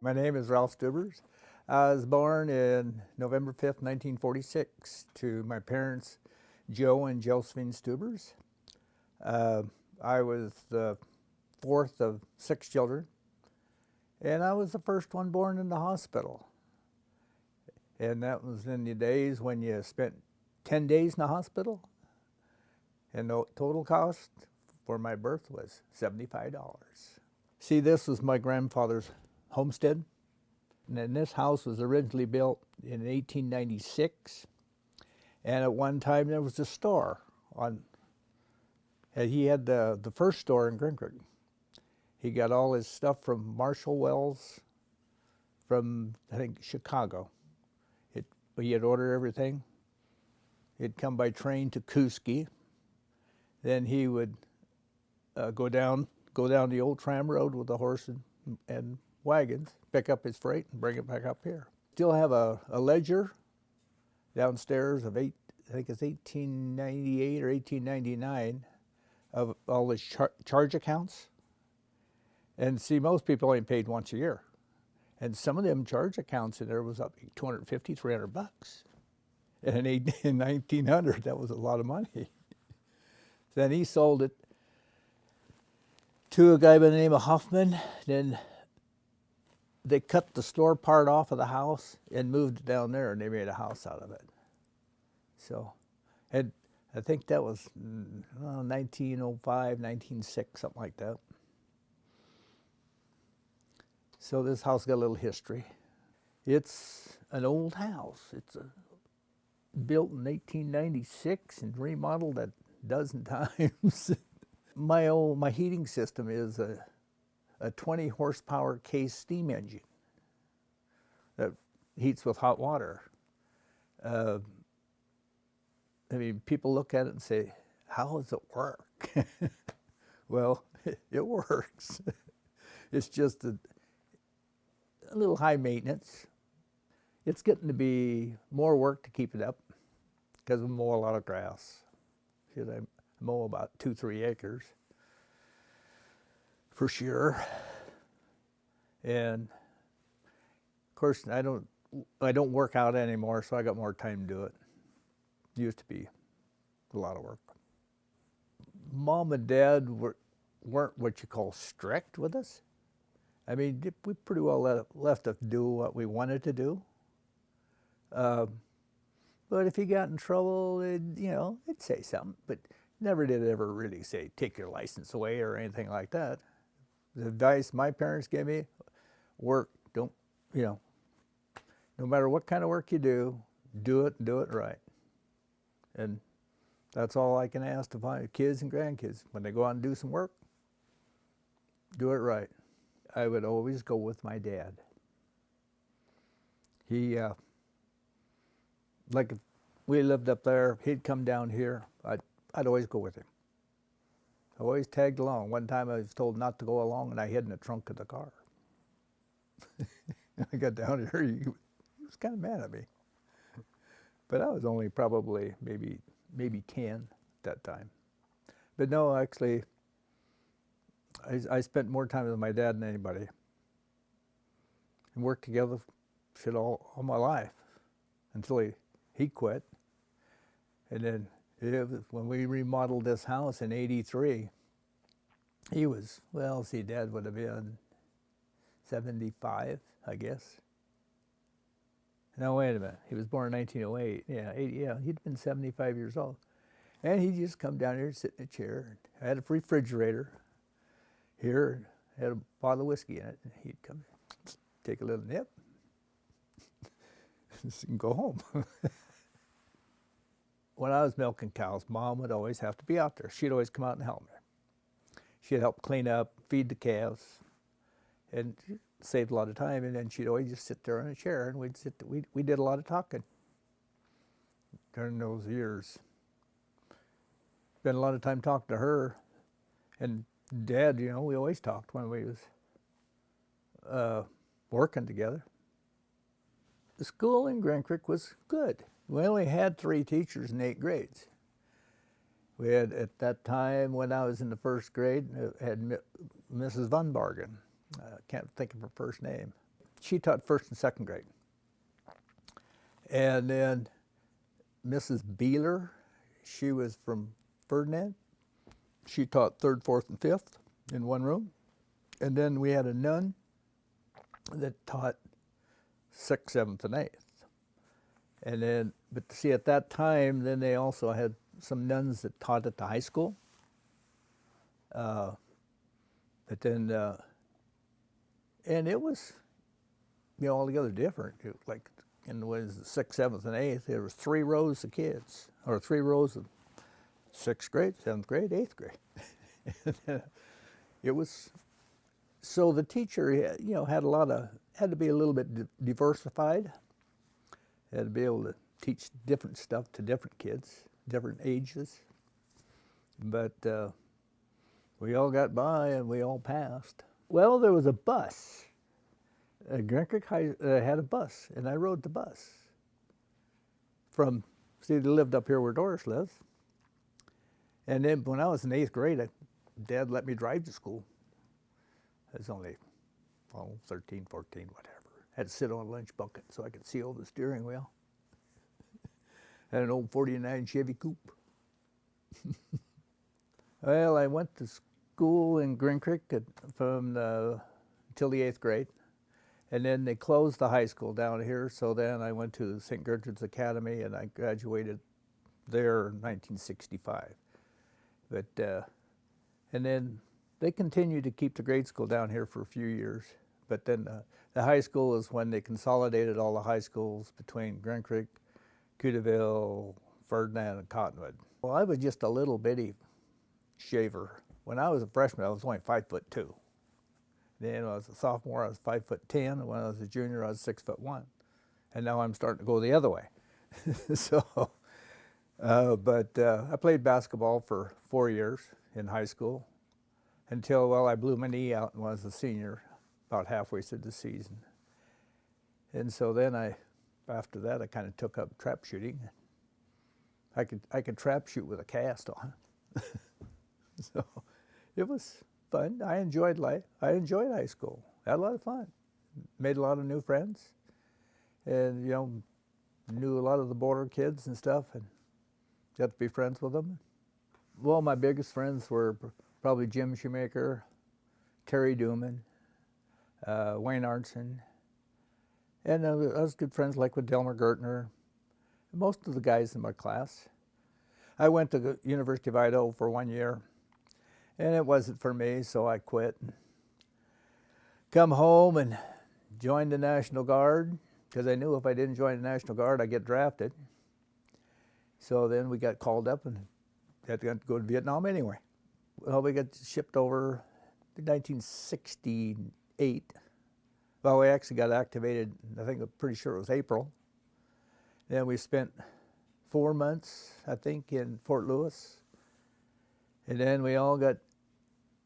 My name is Ralph Stubers. I was born in November 5th, 1946, to my parents, Joe and Josephine Stubers. Uh, I was the fourth of six children, and I was the first one born in the hospital. And that was in the days when you spent 10 days in the hospital, and the total cost for my birth was $75. See, this was my grandfather's homestead. And this house was originally built in 1896, and at one time there was a store on. And he had the first store in Green Creek. He got all his stuff from Marshall Wells, from I think Chicago. He had ordered everything. He'd come by train to Kuski. Then he would go down the old tram road with the horse and wagons, pick up his freight and bring it back up here. Still have a ledger downstairs of I think it's 1898 or 1899 of all his charge accounts. And see, most people only paid once a year. And some of them charge accounts in there was up to $250, $300. And in 1900, that was a lot of money. Then he sold it to a guy by the name of Hoffman. Then they cut the store part off of the house and moved it down there, and they made a house out of it. So, and I think that was 1905, 1906, something like that. So this house got a little history. It's an old house. It's built in 1896 and remodeled a dozen times. My heating system is a 20 horsepower case steam engine that heats with hot water. I mean, people look at it and say, how does it work? Well, it works. It's just a little high maintenance. It's getting to be more work to keep it up because we mow a lot of grass. I mow about 2-3 acres for sure. And of course, I don't work out anymore, so I got more time to do it. It used to be a lot of work. Mom and Dad weren't what you call strict with us. I mean, we pretty well left us do what we wanted to do. But if you got in trouble, they'd say something. But never did ever really say, take your license away or anything like that. The advice my parents gave me, work, no matter what kind of work you do it and do it right. And that's all I can ask to find kids and grandkids. When they go out and do some work, do it right. I would always go with my dad. He, like if we lived up there, he'd come down here, I'd always go with him. I always tagged along. One time I was told not to go along and I hid in the trunk of the car. I got down here, he was kind of mad at me. But I was only probably maybe 10 at that time. But no, actually, I spent more time with my dad than anybody. And worked together all my life until he quit. And then when we remodeled this house in '83, he was, Dad would have been 75, I guess. Now, wait a minute. He was born in 1908. Yeah, he'd been 75 years old. And he'd just come down here, sit in a chair. I had a refrigerator here, had a bottle of whiskey in it. And he'd come, take a little nip, and go home. When I was milking cows, Mom would always have to be out there. She'd always come out and help me. She'd help clean up, feed the calves, and saved a lot of time. And then she'd always just sit there in a chair, and we did a lot of talking during those years. Spent a lot of time talking to her, and Dad. We always talked when we was working together. The school in Grand Creek was good. We only had 3 teachers in 8 grades. We had, at that time, when I was in the first grade, had Mrs. Van Bargen. Can't think of her first name. she taught first and second grade. And then Mrs. Beeler, she was from Ferdinand. She taught third, fourth, and fifth in one room. And then we had a nun that taught sixth, seventh, and eighth. And then, but see, at that time, then they also had some nuns that taught at the high school. But then, and it was, altogether different. It, like, in the sixth, seventh, and eighth, there was 3 rows of kids, or 3 rows of sixth grade, seventh grade, eighth grade. It was, so the teacher, had to be a little bit diversified. Had to be able to teach different stuff to different kids, different ages. But we all got by and we all passed. Well, there was a bus. Grand Creek High had a bus, and I rode the bus from, see, they lived up here where Doris lives. And then when I was in 8th grade, Dad let me drive to school. I was only 13, 14, whatever. Had to sit on a lunch bucket so I could see over the steering wheel. Had an old 49 Chevy Coupe. Well, I went to school in Grand Creek from till the 8th grade. And then they closed the high school down here, so then I went to St. Gertrude's Academy, and I graduated there in 1965. But, and then they continued to keep the grade school down here for a few years. But then the high school is when they consolidated all the high schools between Grand Creek, Cudaville, Ferdinand, and Cottonwood. Well, I was just a little bitty shaver. When I was a freshman, I was only 5'2". Then when I was a sophomore, I was 5'10", and when I was a junior, I was 6'1". And now I'm starting to go the other way. So, but I played basketball for 4 years in high school until, well, I blew my knee out when I was a senior, about halfway through the season. And so then after that, I kind of took up trap shooting. I could trap shoot with a cast on. So it was fun. I enjoyed life. I enjoyed high school. Had a lot of fun. Made a lot of new friends, and knew a lot of the border kids and stuff, and got to be friends with them. Well, my biggest friends were probably Jim Shoemaker, Terry Duman, Wayne Arnson, and I was good friends like with Delmer Gertner, most of the guys in my class. I went to the University of Idaho for 1 year, and it wasn't for me, so I quit. Come home and joined the National Guard, because I knew if I didn't join the National Guard, I'd get drafted. So then we got called up and had to go to Vietnam anyway. Well, we got shipped over in 1968. Well, we actually got activated, I think I'm pretty sure it was April. Then we spent 4 months, I think, in Fort Lewis. And then we all got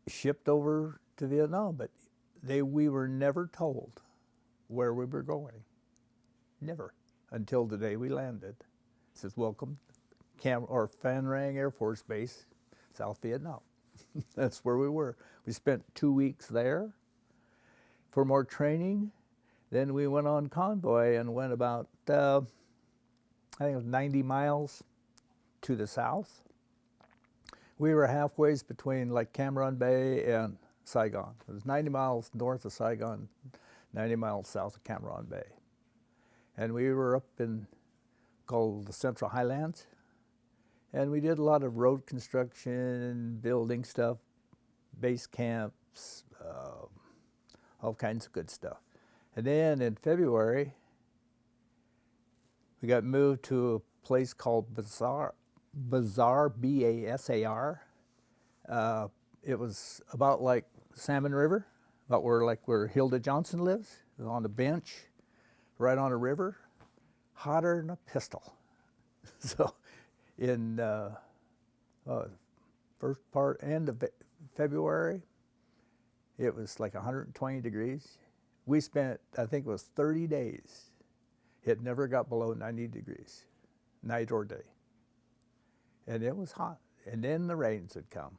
shipped over to Vietnam, but we were never told where we were going. Never, until the day we landed. It says, welcome, Phan Rang Air Force Base, South Vietnam. That's where we were. We spent 2 weeks there for more training. Then we went on convoy and went about, I think it was 90 miles to the south. We were halfway between like Cam Ranh Bay and Saigon. It was 90 miles north of Saigon, 90 miles south of Cam Ranh Bay. And we were up in, called the Central Highlands. And we did a lot of road construction, building stuff, base camps, all kinds of good stuff. And then in February, we got moved to a place called Basar, B-A-S-A-R. It was about like Salmon River, about where Hilda Johnson lives. It was on a bench, right on a river, hotter than a pistol. So in end of February, it was like 120 degrees. We spent, I think it was 30 days. It never got below 90 degrees, night or day. And it was hot. And then the rains would come.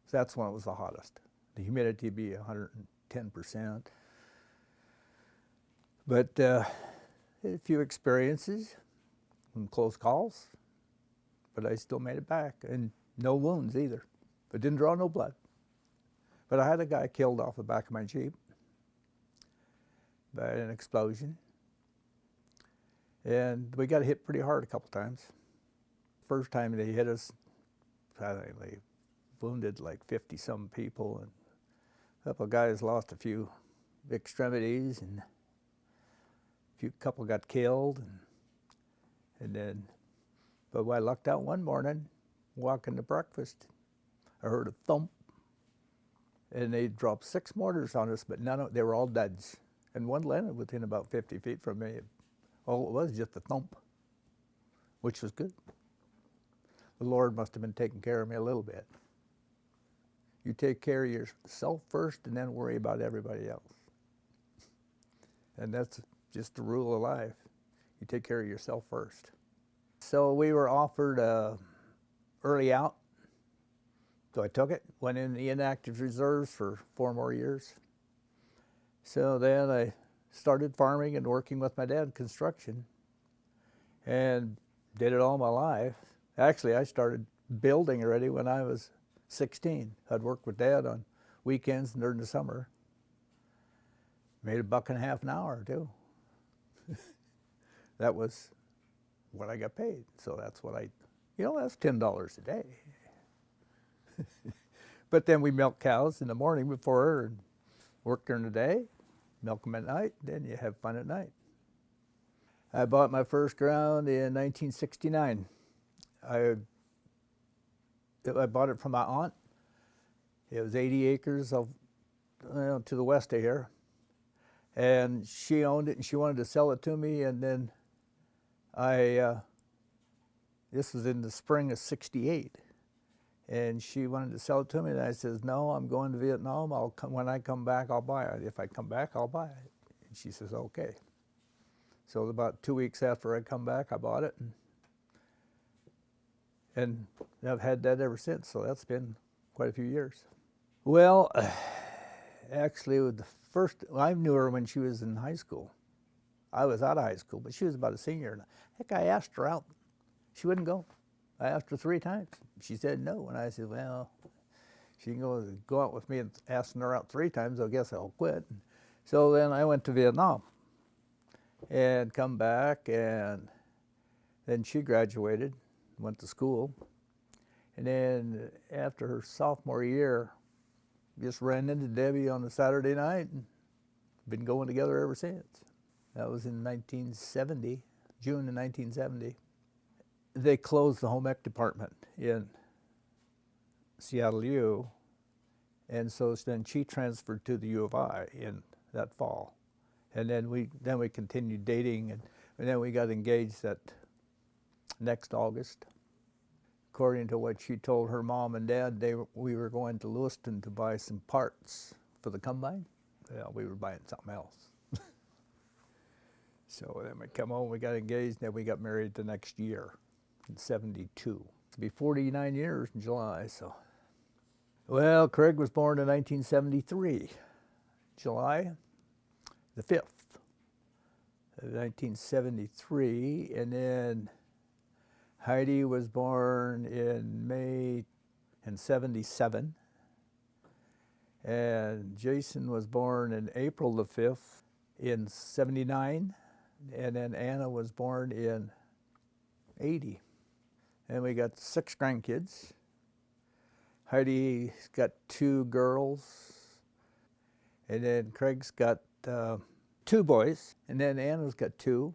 So that's when it was the hottest. The humidity would be 110%. But had a few experiences, some close calls, but I still made it back, and no wounds either. But didn't draw no blood. But I had a guy killed off the back of my Jeep by an explosion. And we got hit pretty hard a couple times. First time they hit us, I think they wounded like 50-some people, and a couple of guys lost a few extremities, and couple got killed, but I lucked out one morning, walking to breakfast. I heard a thump, and they dropped 6 mortars on us, but they were all duds, and one landed within about 50 feet from me. All it was just a thump, which was good. The Lord must have been taking care of me a little bit. You take care of yourself first, and then worry about everybody else. And that's just the rule of life. You take care of yourself first. So we were offered early out. So I took it, went in the inactive reserves for 4 more years. So then I started farming and working with my dad in construction, and did it all my life. Actually, I started building already when I was 16. I'd work with Dad on weekends and during the summer. Made $1.50 an hour too. That was what I got paid. So that's what that's $10 a day. But then we milk cows in the morning before and work during the day, milk them at night, then you have fun at night. I bought my first ground in 1969. I bought it from my aunt. It was 80 acres to the west of here. And she owned it, and she wanted to sell it to me, and then this was in the spring of '68, and she wanted to sell it to me, and I says, no, I'm going to Vietnam. When I come back, I'll buy it. If I come back, I'll buy it. And she says, okay. So about 2 weeks after I come back, I bought it, and I've had that ever since, so that's been quite a few years. Well, actually, I knew her when she was in high school. I was out of high school, but she was about a senior. And heck, I asked her out. She wouldn't go. I asked her 3 times. She said no, and I said, well, she can go out with me, and asking her out 3 times, I guess I'll quit. So then I went to Vietnam and come back, and then she graduated, went to school, and then after her sophomore year, just ran into Debbie on a Saturday night, and been going together ever since. That was in 1970, June of 1970. They closed the home ec department in Seattle U, and so then she transferred to the U of I in that fall. And then we continued dating, and then we got engaged that next August. According to what she told her mom and dad, we were going to Lewiston to buy some parts for the combine. Well, we were buying something else. So then we come home, we got engaged, and then we got married the next year in '72. It'll be 49 years in July, so. Well, Craig was born in 1973, July the 5th of 1973, and then Heidi was born in May in '77, and Jason was born in April the 5th in '79, and then Anna was born in '80. And we got 6 grandkids. Heidi's got 2 girls, and then Craig's got 2 boys, and then Anna's got 2.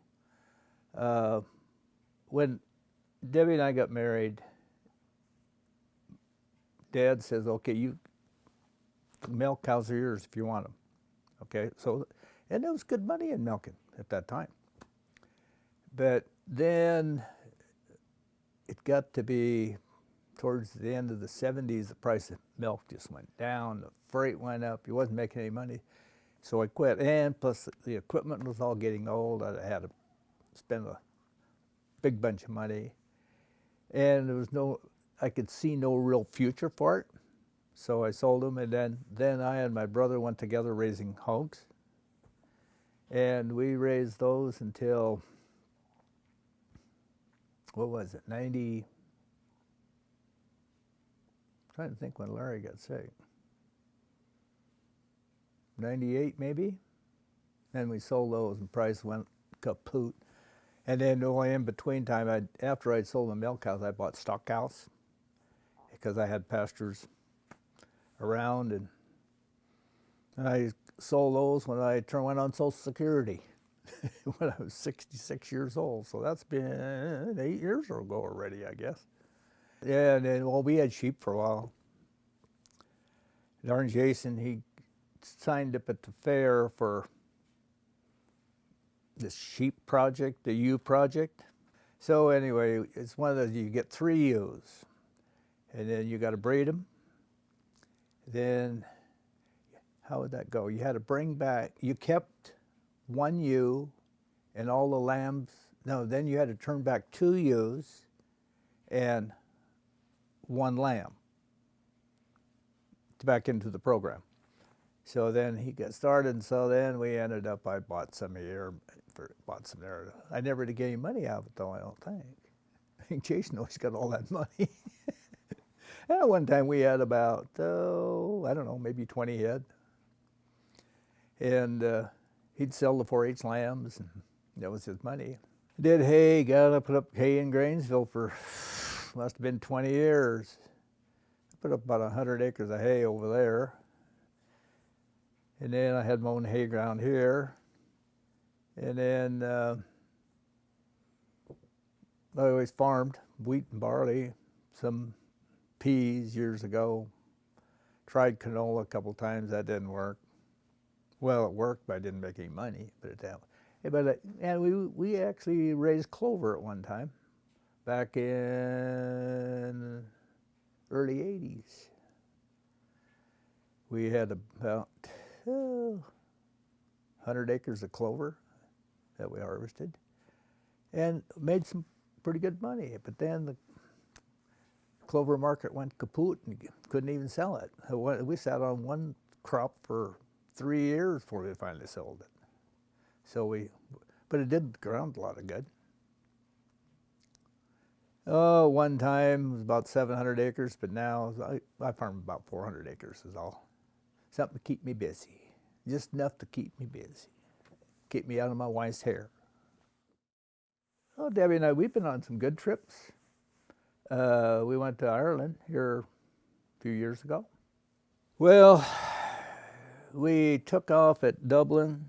When Debbie and I got married, Dad says, okay, milk cows are yours if you want them. Okay, so, and there was good money in milking at that time. But then it got to be towards the end of the '70s, the price of milk just went down, the freight went up, you wasn't making any money. So I quit, and plus the equipment was all getting old. I had to spend a big bunch of money, and there was I could see no real future for it. So I sold them, and then I and my brother went together raising hogs. And we raised those until, what was it, 90, I'm trying to think when Larry got sick. 98 maybe? Then we sold those and price went kaput. And then only in between time, after I'd sold the milk cows, I bought stock cows because I had pastures around, and I sold those when I went on Social Security when I was 66 years old. So that's been 8 years ago already, I guess. Yeah, and then, well, we had sheep for a while. Darn Jason, he signed up at the fair for the sheep project, the ewe project. So anyway, it's one of those, you get 3 ewes, and then you got to breed them. Then, how would that go? You had to bring back, you kept 1 ewe and all the lambs. No, then you had to turn back 2 ewes and 1 lamb back into the program. So then he got started, and so then we ended up, I bought some here, bought some there. I never did get any money out of it though, I don't think. I think Jason always got all that money. And one time we had about, I don't know, maybe 20 head. And he'd sell the 4-H lambs, and that was his money. Did hay, got to put up hay in Grainsville for, must have been 20 years. Put up about 100 acres of hay over there. And then I had my own hay ground here. And then I always farmed wheat and barley, some peas years ago. Tried canola a couple times, that didn't work. Well, it worked, but I didn't make any money. And we actually raised clover at one time, back in early 80s. We had about 100 acres of clover that we harvested and made some pretty good money. But then the clover market went kaput and couldn't even sell it. We sat on one crop for 3 years before we finally sold it. So but it did the ground a lot of good. Oh, one time it was about 700 acres, but now I farm about 400 acres is all. Something to keep me busy, just enough to keep me busy, keep me out of my wife's hair. Oh, Debbie and I, we've been on some good trips. We went to Ireland here a few years ago. Well, we took off at Dublin,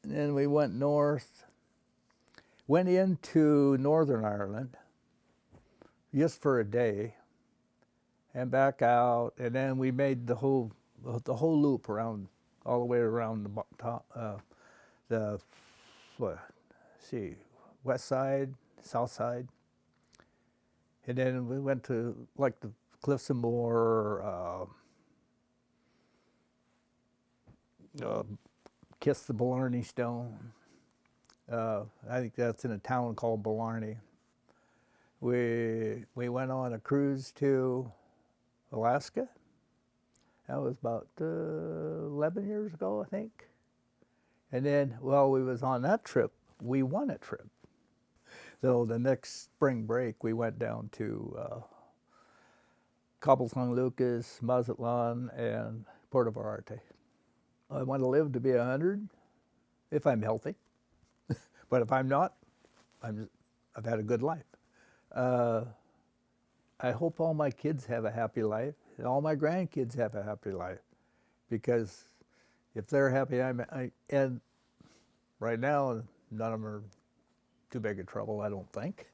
and then we went north, went into Northern Ireland just for a day, and back out, and then we made the whole loop around, all the way around the west side, south side. And then we went to like the Cliffs of Moher, Kiss the Blarney Stone. I think that's in a town called Blarney. We went on a cruise to Alaska. That was about 11 years ago, I think. And then, while we was on that trip, we won a trip. So the next spring break, we went down to Cabo San Lucas, Mazatlan, and Puerto Vallarta. I want to live to be 100, if I'm healthy. But if I'm not, I've had a good life. I hope all my kids have a happy life, and all my grandkids have a happy life, because if they're happy, and right now, none of them are too big of trouble, I don't think.